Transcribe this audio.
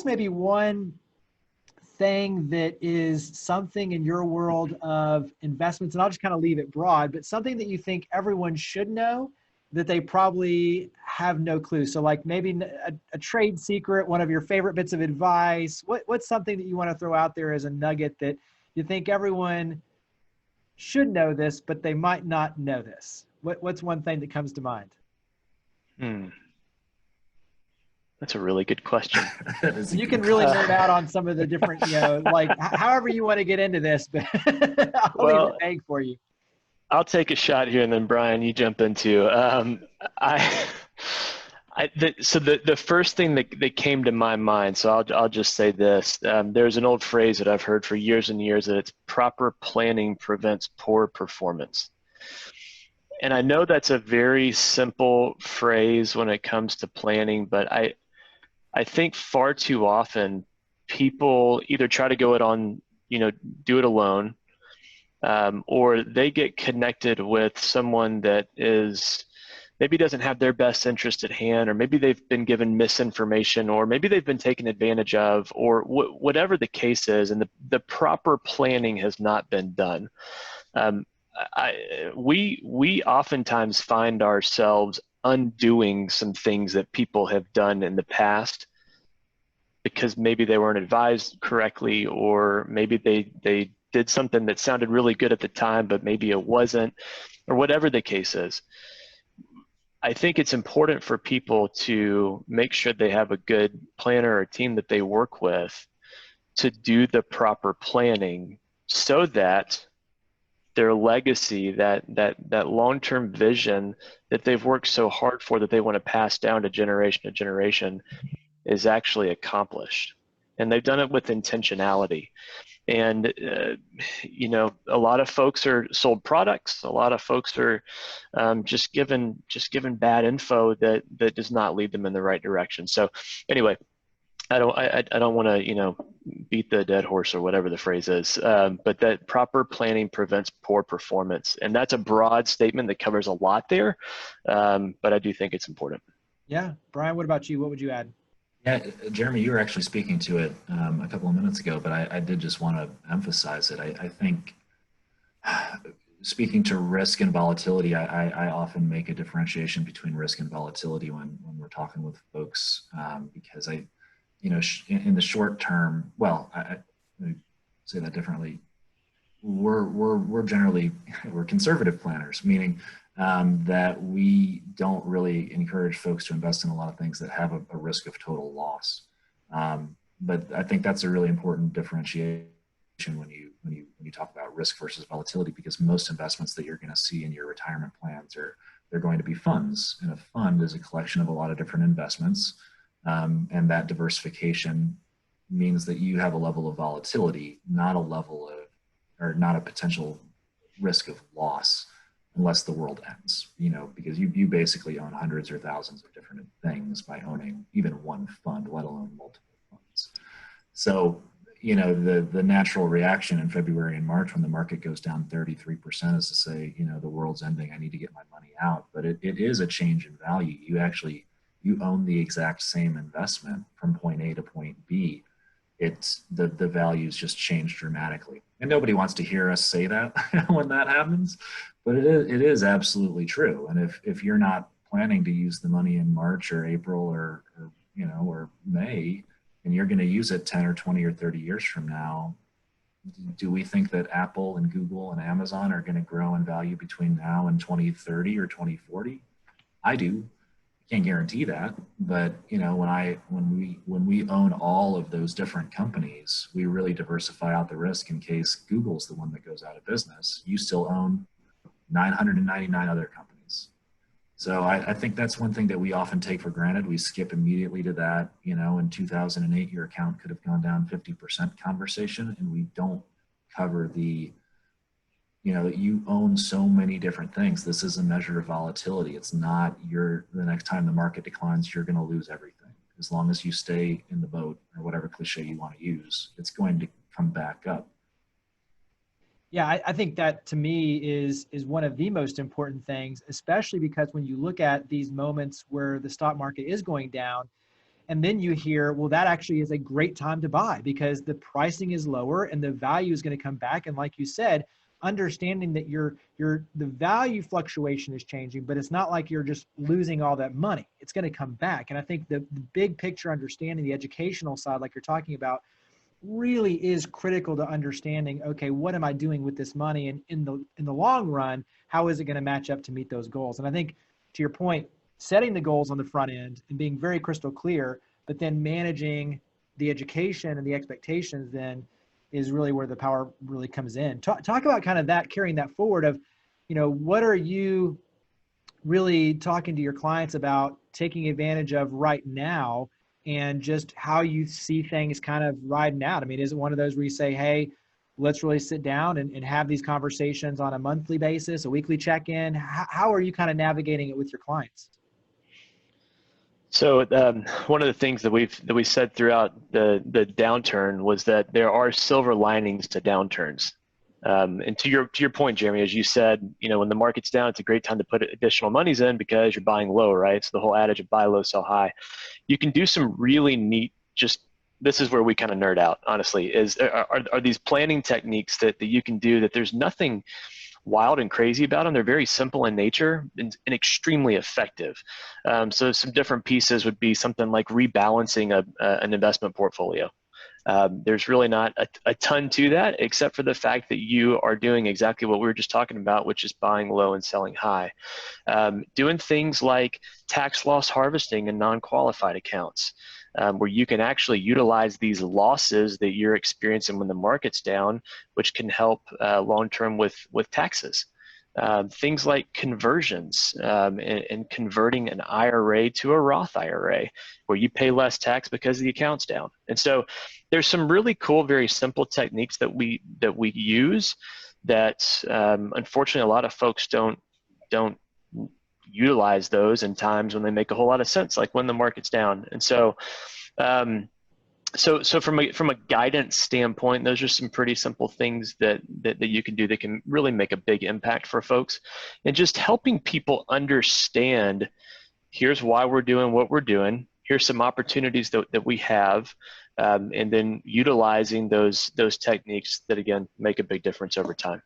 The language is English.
us maybe one thing that is something in your world of investments, and I'll just kind of leave it broad, but something that you think everyone should know that they probably have no clue. So like maybe a trade secret, one of your favorite bits of advice. What's something that you want to throw out there as a nugget that you think everyone should know this, but they might not know this? What's one thing that comes to mind? That's a really good question. You can really nerd out on some of the different, like however you want to get into this, but I'll leave it vague for you. I'll take a shot here, and then Brian, you jump in too. So the first thing that came to my mind, so I'll just say this. There's an old phrase that I've heard for years and years that it's proper planning prevents poor performance. And I know that's a very simple phrase when it comes to planning, but I think far too often people either try to go it on, do it alone, or they get connected with someone that maybe doesn't have their best interest at hand, or maybe they've been given misinformation, or maybe they've been taken advantage of, or whatever the case is, and the proper planning has not been done. We oftentimes find ourselves undoing some things that people have done in the past because maybe they weren't advised correctly, or maybe they did something that sounded really good at the time, but maybe it wasn't, or whatever the case is. I think it's important for people to make sure they have a good planner or team that they work with to do the proper planning so that their legacy, that long-term vision that they've worked so hard for, that they want to pass down to generation, is actually accomplished. And they've done it with intentionality. And, a lot of folks are sold products. A lot of folks are just given bad info that does not lead them in the right direction. So anyway, I don't want to, beat the dead horse or whatever the phrase is, but that proper planning prevents poor performance. And that's a broad statement that covers a lot there, but I do think it's important. Yeah. Brian, what about you? What would you add? Yeah, Jeremy, you were actually speaking to it a couple of minutes ago, but I did just want to emphasize it. I think speaking to risk and volatility, I often make a differentiation between risk and volatility when we're talking with folks, because in the short term, well, let me say that differently. We're generally conservative planners, meaning that we don't really encourage folks to invest in a lot of things that have a risk of total loss. But I think that's a really important differentiation when you talk about risk versus volatility, because most investments that you're going to see in your retirement plans they're going to be funds, and a fund is a collection of a lot of different investments, and that diversification means that you have a level of volatility, not a potential risk of loss, unless the world ends, because you basically own hundreds or thousands of different things by owning even one fund, let alone multiple funds. So, the natural reaction in February and March when the market goes down 33% is to say, the world's ending, I need to get my money out. But it is a change in value. You own the exact same investment from point A to point B. It's the values just change dramatically. And nobody wants to hear us say that when that happens, but it is absolutely true. And if you're not planning to use the money in March or April or May, and you're going to use it 10 or 20 or 30 years from now, do we think that Apple and Google and Amazon are going to grow in value between now and 2030 or 2040? I do. Can't guarantee that, but when we own all of those different companies, we really diversify out the risk in case Google's the one that goes out of business. You still own 999 other companies. So I think that's one thing that we often take for granted. We skip immediately to that, in 2008, your account could have gone down 50% conversation, and we don't cover that you own so many different things. This is a measure of volatility. It's not the next time the market declines, you're going to lose everything. As long as you stay in the boat, or whatever cliche you want to use, it's going to come back up. Yeah, I think that to me is one of the most important things, especially because when you look at these moments where the stock market is going down, And then you hear, well, that actually is a great time to buy because the pricing is lower and the value is going to come back. And like you said, understanding that the value fluctuation is changing, but it's not like you're just losing all that money. It's going to come back. And I think the big picture understanding, the educational side, like you're talking about, really is critical to understanding, okay, what am I doing with this money? And in the long run, how is it going to match up to meet those goals? And I think, to your point, setting the goals on the front end and being very crystal clear, but then managing the education and the expectations then is really where the power really comes in. Talk about kind of that, carrying that forward of, what are you really talking to your clients about taking advantage of right now, and just how you see things kind of riding out? I mean, is it one of those where you say, hey, let's really sit down and have these conversations on a monthly basis, a weekly check-in? How are you kind of navigating it with your clients? So one of the things that we said throughout the downturn was that there are silver linings to downturns. And to your point, Jeremy, as you said, when the market's down, it's a great time to put additional monies in because you're buying low, right? So the whole adage of buy low, sell high. You can do some really neat, this is where we kind of nerd out, honestly, are these planning techniques that you can do that there's nothing wild and crazy about them. They're very simple in nature and extremely effective. So some different pieces would be something like rebalancing an investment portfolio. There's really not a ton to that, except for the fact that you are doing exactly what we were just talking about, which is buying low and selling high. Doing things like tax loss harvesting and non-qualified accounts, where you can actually utilize these losses that you're experiencing when the market's down, which can help long-term with taxes. Things like conversions and converting an IRA to a Roth IRA, where you pay less tax because the account's down. And so there's some really cool, very simple techniques that we use that unfortunately a lot of folks don't utilize those in times when they make a whole lot of sense, like when the market's down. And so So from a guidance standpoint, those are some pretty simple things that you can do that can really make a big impact for folks, and just helping people understand, here's why we're doing what we're doing. Here's some opportunities that we have, and then utilizing those techniques that again make a big difference over time.